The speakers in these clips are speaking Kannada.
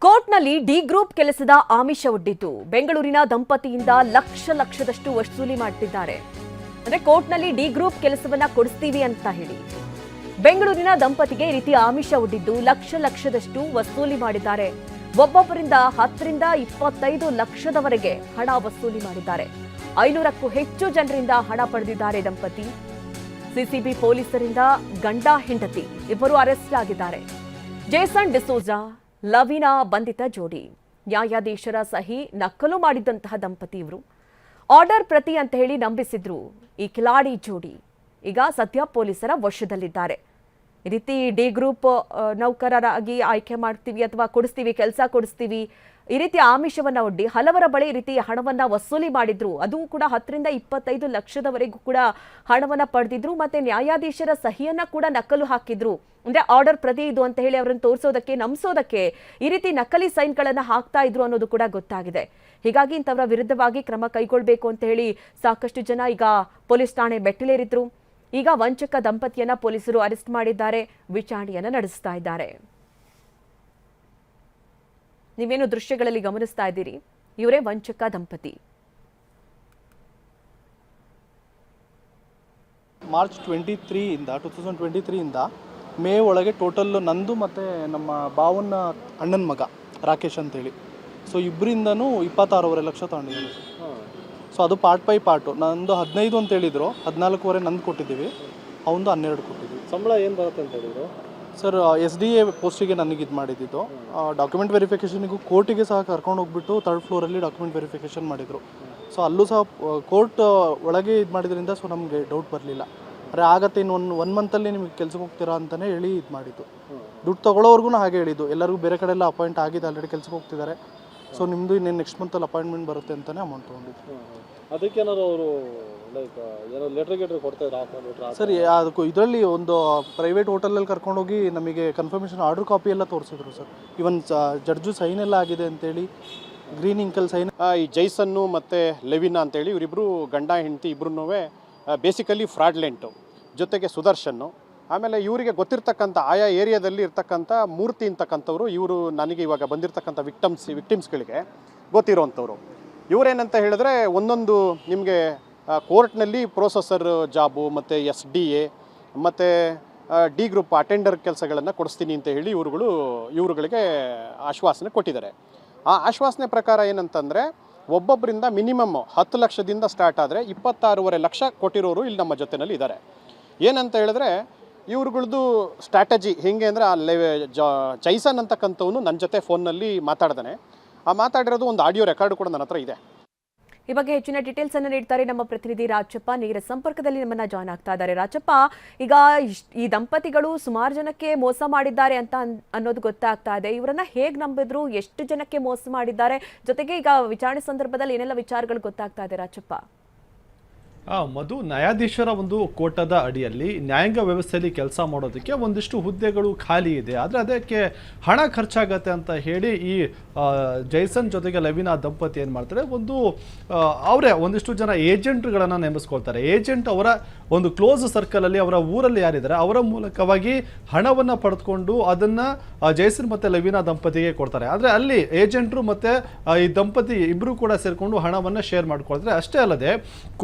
ಕೋರ್ಟ್ನಲ್ಲಿ ಡಿ ಗ್ರೂಪ್ ಕೆಲಸದ ಆಮಿಷ ಒಡ್ಡಿದ್ದು ಬೆಂಗಳೂರಿನ ದಂಪತಿಯಿಂದ ಲಕ್ಷದಷ್ಟು ವಸೂಲಿ ಮಾಡುತ್ತಿದ್ದಾರೆ. ಅಂದ್ರೆ ಕೋರ್ಟ್ನಲ್ಲಿ ಡಿ ಗ್ರೂಪ್ ಕೆಲಸವನ್ನ ಕೊಡಿಸ್ತೀವಿ ಅಂತ ಹೇಳಿ ಬೆಂಗಳೂರಿನ ದಂಪತಿಗೆ ಈ ರೀತಿ ಆಮಿಷ ಒಡ್ಡಿದ್ದು ಲಕ್ಷದಷ್ಟು ವಸೂಲಿ ಮಾಡಿದ್ದಾರೆ. ಒಬ್ಬೊಬ್ಬರಿಂದ 10 ರಿಂದ 25 ಲಕ್ಷದವರೆಗೆ ಹಣ ವಸೂಲಿ ಮಾಡಿದ್ದಾರೆ. 500ಕ್ಕೂ ಹೆಚ್ಚು ಜನರಿಂದ ಹಣ ಪಡೆದಿದ್ದಾರೆ ದಂಪತಿ. ಸಿಸಿಬಿ ಪೊಲೀಸರಿಂದ ಗಂಡ ಹೆಂಡತಿ ಇಬ್ಬರು ಅರೆಸ್ಟ್ ಆಗಿದ್ದಾರೆ. ಜೇಸನ್ ಡಿಸೋಜಾ ಲವಿನಾ ಬಂಧಿತ ಜೋಡಿ. ನ್ಯಾಯಾಧೀಶರ ಸಹಿ ನಕಲು ಮಾಡಿದಂತಹ ದಂಪತಿ ಇವರು. ಆರ್ಡರ್ ಪ್ರತಿ ಅಂತ ಹೇಳಿ ನಂಬಿಸಿದ್ರು ಈ ಕಿಲಾಡಿ ಜೋಡಿ. ಈಗ ಸದ್ಯ ಪೊಲೀಸರ ವಶದಲ್ಲಿದ್ದಾರೆ. ಈ ರೀತಿ ಡಿ ಗ್ರೂಪ್ ನೌಕರರಾಗಿ ಆಯ್ಕೆ ಮಾಡ್ತೀವಿ ಅಥವಾ ಕೊಡಿಸ್ತೀವಿ, ಕೆಲಸ ಕೊಡಿಸ್ತೀವಿ, ಈ ರೀತಿ ಆಮಿಷವನ್ನ ಒಡ್ಡಿ ಹಲವರ ಬಳಿ ಈ ರೀತಿ ಹಣವನ್ನ ವಸೂಲಿ ಮಾಡಿದ್ರು. ಅದು ಕೂಡ 10 ರಿಂದ 25 ಲಕ್ಷದವರೆಗೂ ಕೂಡ ಹಣವನ್ನ ಪಡೆದಿದ್ರು. ಮತ್ತೆ ನ್ಯಾಯಾಧೀಶರ ಸಹಿಯನ್ನ ಕೂಡ ನಕಲು ಹಾಕಿದ್ರು. ಅಂದ್ರೆ ಆರ್ಡರ್ ಪ್ರತಿ ಇದು ಅಂತ ಹೇಳಿ ಅವರನ್ನು ತೋರಿಸೋದಕ್ಕೆ, ನಂಬಿಸೋದಕ್ಕೆ ಈ ರೀತಿ ನಕಲಿ ಸೈನ್ಗಳನ್ನ ಹಾಕ್ತಾ ಇದ್ರು ಅನ್ನೋದು ಕೂಡ ಗೊತ್ತಾಗಿದೆ. ಹೀಗಾಗಿ ಇಂಥವರ ವಿರುದ್ಧವಾಗಿ ಕ್ರಮ ಕೈಗೊಳ್ಳಬೇಕು ಅಂತ ಹೇಳಿ ಸಾಕಷ್ಟು ಜನ ಈಗ ಪೊಲೀಸ್ ಠಾಣೆ ಮೆಟ್ಟಿಲೇರಿದ್ರು. ಈಗ ವಂಚಕ ದಂಪತಿಯನ್ನ ಪೊಲೀಸರು ಅರೆಸ್ಟ್ ಮಾಡಿದ್ದಾರೆ, ವಿಚಾರಣೆಯನ್ನ ನಡೆಸ್ತಾ ಇದ್ದಾರೆ. ನೀವೇನು ದೃಶ್ಯಗಳಲ್ಲಿ ಗಮನಿಸ್ತಾ ಇದ್ದೀರಿ, ಇವರೇ ವಂಚಕ ದಂಪತಿ. ಮಾರ್ಚ್ 2023 ಇಂದ ಮೇ ಒಳಗೆ ಟೋಟಲ್ ನಂದು ಮತ್ತು ನಮ್ಮ ಬಾವನ ಅಣ್ಣನ ಮಗ ರಾಕೇಶ್ ಅಂತೇಳಿ, ಸೊ ಇಬ್ಬರಿಂದನೂ 26.5 ಲಕ್ಷ ತಗೊಂಡಿದ್ದೀನಿ. ಸೊ ಅದು ಪಾರ್ಟ್ ಬೈ ಪಾರ್ಟು. ನಂದು 15 ಅಂತ ಹೇಳಿದ್ರು, 14.25 ನಂದು ಕೊಟ್ಟಿದ್ದೀವಿ, ಅವನು 12 ಕೊಟ್ಟಿದ್ದೀವಿ. ಸಂಬಳ ಏನು ಬರುತ್ತೆ ಅಂತ ಹೇಳಿದ್ರು ಸರ್? SDA ಪೋಸ್ಟಿಗೆ ನನಗೆ ಇದು ಮಾಡಿದ್ದು. ಡಾಕ್ಯುಮೆಂಟ್ ವೆರಿಫಿಕೇಷನಿಗೂ ಕೋರ್ಟಿಗೆ ಸಹ ಕರ್ಕೊಂಡು ಹೋಗ್ಬಿಟ್ಟು 3rd ಫ್ಲೋರಲ್ಲಿ ಡಾಕ್ಯುಮೆಂಟ್ ವೆರಿಫಿಕೇಷನ್ ಮಾಡಿದರು. ಸೊ ಅಲ್ಲೂ ಸಹ ಕೋರ್ಟ್ ಒಳಗೆ ಇದು ಮಾಡಿದ್ರಿಂದ ಸೊ ನಮಗೆ ಡೌಟ್ ಬರಲಿಲ್ಲ. ಅರೆ ಆಗತ್ತೆ, ಇನ್ನು ಒನ್ ಮಂತಲ್ಲಿ ನಿಮಗೆ ಕೆಲ್ಸಕ್ಕೆ ಹೋಗ್ತೀರಾ ಅಂತಲೇ ಹೇಳಿ ಇದು ಮಾಡಿದ್ದು. ದುಡ್ಡು ತೊಗೊಳ್ಳೋರ್ಗು ಹಾಗೆ ಹೇಳಿದ್ದು, ಎಲ್ಲರಿಗೂ ಬೇರೆ ಕಡೆ ಎಲ್ಲ ಅಪಾಯಿಂಟ್ ಆಗಿದೆ, ಆಲ್ರೆಡಿ ಕೆಲ್ಸಕ್ಕೆ ಹೋಗ್ತಿದ್ದಾರೆ, ಸೊ ನಿಮ್ಮದು ಇನ್ನೇನು ನೆಕ್ಸ್ಟ್ ಮಂತಲ್ಲಿ ಅಪಾಯಿಂಟ್ಮೆಂಟ್ ಬರುತ್ತೆ ಅಂತಲೇ ಅಮೌಂಟ್ ತೊಗೊಂಡಿದ್ದು. ಅದಕ್ಕೇನಾದ್ರು ಅವರು ಲೈಕ್ ಏನೋ ಲೆಟ್ರ್ ಕೊಡ್ತಾರೆ ಸರ್? ಅದಕ್ಕೂ ಇದರಲ್ಲಿ ಒಂದು ಪ್ರೈವೇಟ್ ಹೋಟೆಲಲ್ಲಿ ಕರ್ಕೊಂಡೋಗಿ ನಮಗೆ ಕನ್ಫರ್ಮೇಷನ್ ಆರ್ಡರ್ ಕಾಪಿ ಎಲ್ಲ ತೋರಿಸಿದ್ರು ಸರ್. ಇವನ್ ಜಡ್ಜು ಸೈನ್ ಎಲ್ಲ ಆಗಿದೆ ಅಂತೇಳಿ, ಗ್ರೀನ್ ಇಂಕಲ್ ಸೈನ್. ಈ ಜೈಸನ್ನು ಮತ್ತು ಲೆವಿನಾ ಅಂತೇಳಿ ಇವರಿಬ್ಬರು ಗಂಡ ಹೆಂಡತಿ ಇಬ್ಬರೂ ಬೇಸಿಕಲಿ ಫ್ರಾಡ್ಲೆಂಟು, ಜೊತೆಗೆ ಸುದರ್ಶನ್ನು. ಆಮೇಲೆ ಇವರಿಗೆ ಗೊತ್ತಿರ್ತಕ್ಕಂಥ ಆಯಾ ಏರಿಯಾದಲ್ಲಿ ಇರ್ತಕ್ಕಂಥ ಮೂರ್ತಿ ಅಂತಕ್ಕಂಥವ್ರು ಇವರು ನನಗೆ ಇವಾಗ ಬಂದಿರತಕ್ಕಂಥ ವಿಕ್ಟಿಮ್ಸ್ಗಳಿಗೆ ಗೊತ್ತಿರೋವಂಥವ್ರು. ಇವರೇನಂತ ಹೇಳಿದ್ರೆ ಒಂದೊಂದು ನಿಮಗೆ ಕೋರ್ಟ್ನಲ್ಲಿ ಪ್ರೊಸೆಸರ್ ಜಾಬು ಮತ್ತು SDA ಮತ್ತು ಡಿ ಗ್ರೂಪ್ ಅಟೆಂಡರ್ ಕೆಲಸಗಳನ್ನು ಕೊಡಿಸ್ತೀನಿ ಅಂತ ಹೇಳಿ ಇವರುಗಳಿಗೆ ಆಶ್ವಾಸನೆ ಕೊಟ್ಟಿದ್ದಾರೆ. ಆ ಆಶ್ವಾಸನೆ ಪ್ರಕಾರ ಏನಂತಂದರೆ ಒಬ್ಬೊಬ್ಬರಿಂದ ಮಿನಿಮಮ್ 10 ಲಕ್ಷದಿಂದ ಸ್ಟಾರ್ಟ್ ಆದರೆ 26.5 ಲಕ್ಷ ಕೊಟ್ಟಿರೋರು ಇಲ್ಲಿ ನಮ್ಮ ಜೊತೆಯಲ್ಲಿ ಇದ್ದಾರೆ. ಏನಂತ ಹೇಳಿದ್ರೆ ಇವ್ರುಗಳದ್ದು ಸ್ಟ್ರಾಟಜಿ ಹೇಗೆ ಅಂದರೆ ಜೈಸನ್ ಅಂತಕ್ಕಂಥವನು ನನ್ನ ಜೊತೆ ಫೋನ್ನಲ್ಲಿ ಮಾತಾಡ್ದಾನೆ. ಆ ಮಾತಾಡಿರೋದು ಒಂದು ಆಡಿಯೋ ರೆಕಾರ್ಡ್ ಕೂಡ ನನ್ನ ಹತ್ರ ಇದೆ. ಈ ಬಗ್ಗೆ ಹೆಚ್ಚಿನ ಡೀಟೇಲ್ಸ್ ಅನ್ನು ನೀಡ್ತಾರೆ ನಮ್ಮ ಪ್ರತಿನಿಧಿ ರಾಜಪ್ಪ. ನೇರ ಸಂಪರ್ಕದಲ್ಲಿ ನಮ್ಮನ್ನ ಜಾಯ್ನ್ ಆಗ್ತಾ ಇದ್ದಾರೆ. ರಾಜಪ್ಪ, ಈಗ ಈ ದಂಪತಿಗಳು ಸುಮಾರು ಜನಕ್ಕೆ ಮೋಸ ಮಾಡಿದ್ದಾರೆ ಅಂತ ಅನ್ನೋದು ಗೊತ್ತಾಗ್ತಾ ಇದೆ. ಇವರನ್ನ ಹೇಗೆ ನಂಬಿದ್ರು, ಎಷ್ಟು ಜನಕ್ಕೆ ಮೋಸ ಮಾಡಿದ್ದಾರೆ, ಜೊತೆಗೆ ಈಗ ವಿಚಾರಣೆ ಸಂದರ್ಭದಲ್ಲಿ ಏನೆಲ್ಲ ವಿಚಾರಗಳು ಗೊತ್ತಾಗ್ತಾ ಇದೆ ರಾಜಪ್ಪ? ಮಧು, ನ್ಯಾಯಾಧೀಶರ ಒಂದು ಕೋಟದ ಅಡಿಯಲ್ಲಿ ನ್ಯಾಯಾಂಗ ವ್ಯವಸ್ಥೆಯಲ್ಲಿ ಕೆಲಸ ಮಾಡೋದಕ್ಕೆ ಒಂದಿಷ್ಟು ಹುದ್ದೆಗಳು ಖಾಲಿ ಇದೆ. ಆದರೆ ಅದಕ್ಕೆ ಹಣ ಖರ್ಚಾಗತ್ತೆ ಅಂತ ಹೇಳಿ ಈ ಜೈಸನ್ ಜೊತೆಗೆ ಲೆವಿನಾ ದಂಪತಿ ಏನು ಮಾಡ್ತಾರೆ, ಅವರೇ ಒಂದಿಷ್ಟು ಜನ ಏಜೆಂಟ್ಗಳನ್ನು ನೇಮಿಸ್ಕೊಳ್ತಾರೆ. ಏಜೆಂಟ್ ಅವರ ಒಂದು ಕ್ಲೋಸ್ ಸರ್ಕಲಲ್ಲಿ, ಅವರ ಊರಲ್ಲಿ ಯಾರಿದ್ದಾರೆ ಅವರ ಮೂಲಕವಾಗಿ ಹಣವನ್ನು ಪಡೆದುಕೊಂಡು ಅದನ್ನು ಜೈಸನ್ ಮತ್ತು ಲೆವಿನಾ ದಂಪತಿಗೆ ಕೊಡ್ತಾರೆ. ಆದರೆ ಅಲ್ಲಿ ಏಜೆಂಟ್ರು ಮತ್ತು ಈ ದಂಪತಿ ಇಬ್ಬರು ಕೂಡ ಸೇರಿಕೊಂಡು ಹಣವನ್ನು ಶೇರ್ ಮಾಡ್ಕೊಳ್ತಾರೆ. ಅಷ್ಟೇ ಅಲ್ಲದೆ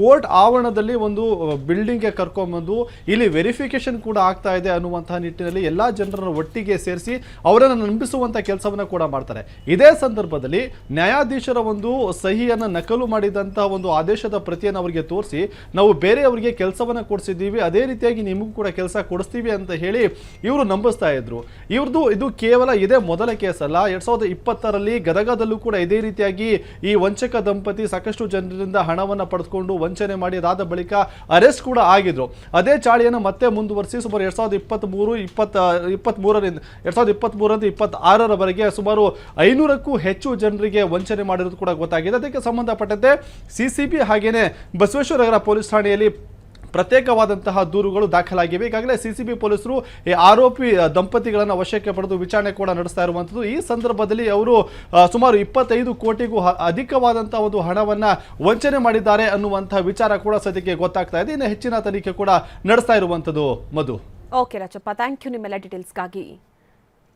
ಕೋರ್ಟ್ ಆವರಣದಲ್ಲಿ ಒಂದು ಬಿಲ್ಡಿಂಗ್ಗೆ ಕರ್ಕೊಂಡ್ಬಂದು ಇಲ್ಲಿ ವೆರಿಫಿಕೇಶನ್ ಕೂಡ ಆಗ್ತಾ ಇದೆ ಅನ್ನುವಂತಹ ನಿಟ್ಟಿನಲ್ಲಿ ಎಲ್ಲ ಜನರನ್ನು ಒಟ್ಟಿಗೆ ಸೇರಿಸಿ ಅವರನ್ನು ನಂಬಿಸುವಂಥ ಕೆಲಸವನ್ನು ಕೂಡ ಮಾಡ್ತಾರೆ. ಇದೇ ಸಂದರ್ಭದಲ್ಲಿ ನ್ಯಾಯಾಧೀಶರ ಒಂದು ಸಹಿಯನ್ನು ನಕಲು ಮಾಡಿದಂತಹ ಒಂದು ಆದೇಶದ ಪ್ರತಿಯನ್ನು ಅವರಿಗೆ ತೋರಿಸಿ, ನಾವು ಬೇರೆಯವರಿಗೆ ಕೆಲಸವನ್ನು ಕೊಡಿಸಿದ್ದೀವಿ, ಅದೇ ರೀತಿಯಾಗಿ ನಿಮಗೂ ಕೂಡ ಕೆಲಸ ಕೊಡಿಸ್ತೀವಿ ಅಂತ ಹೇಳಿ ಇವರು ನಂಬಿಸ್ತಾ ಇದ್ರು. ಇದು ಕೇವಲ ಇದೇ ಮೊದಲ ಕೇಸ್ ಅಲ್ಲ. 2020ರಲ್ಲಿ ಗದಗದಲ್ಲೂ ಕೂಡ ಇದೇ ರೀತಿಯಾಗಿ ಈ ವಂಚಕ ದಂಪತಿ ಸಾಕಷ್ಟು ಜನರಿಂದ ಹಣವನ್ನು ಪಡೆದುಕೊಂಡು ವಂಚನೆ ಮಾಡಿ ಅದಾದ ಬಳಿಕ ಅರೆಸ್ಟ್ ಕೂಡ ಆಗಿದ್ರು. ಅದೇ ಚಾಳಿಯನ್ನು ಮತ್ತೆ ಮುಂದುವರಿಸಿ ಸುಮಾರು 2023ರಿಂದ 2026ರವರೆಗೆ ಸುಮಾರು 500ಕ್ಕೂ ಹೆಚ್ಚು ಜನರಿಗೆ ವಂಚನೆ ಮಾಡಿರೋದು ಕೂಡ ಗೊತ್ತಾಗಿದೆ. ಅದಕ್ಕೆ ಸಂಬಂಧಪಟ್ಟಂತೆ ಸಿಸಿಬಿ ಹಾಗೇನೆ ಬಸವೇಶ್ವರ ನಗರ ಪೊಲೀಸ್ ಠಾಣೆಯಲ್ಲಿ ಪ್ರತ್ಯೇಕವಾದಂತಹ ದೂರುಗಳು ದಾಖಲಾಗಿವೆ. ಈಗಾಗಲೇ ಸಿಸಿಬಿ ಪೊಲೀಸರು ಈ ಆರೋಪಿ ದಂಪತಿಗಳನ್ನು ವಶಕ್ಕೆ ಪಡೆದು ವಿಚಾರಣೆ ಕೂಡ ನಡೆಸ್ತಾ ಇರುವಂಥದ್ದು. ಈ ಸಂದರ್ಭದಲ್ಲಿ ಅವರು ಸುಮಾರು 25 ಕೋಟಿಗೂ ಅಧಿಕವಾದಂತಹ ಒಂದು ಹಣವನ್ನು ವಂಚನೆ ಮಾಡಿದ್ದಾರೆ ಅನ್ನುವಂತಹ ವಿಚಾರ ಕೂಡ ಸದ್ಯಕ್ಕೆ ಗೊತ್ತಾಗ್ತಾ ಇದೆ. ಇನ್ನು ಹೆಚ್ಚಿನ ತನಿಖೆ ಕೂಡ ನಡೆಸ್ತಾ ಇರುವಂಥದ್ದು. ಮಧು. ಓಕೆ ರಾಜಪ್ಪ, ಥ್ಯಾಂಕ್ ಯು ನಿಮ್ಮೆಲ್ಲ ಡೀಟೇಲ್ಸ್ಗಾಗಿ.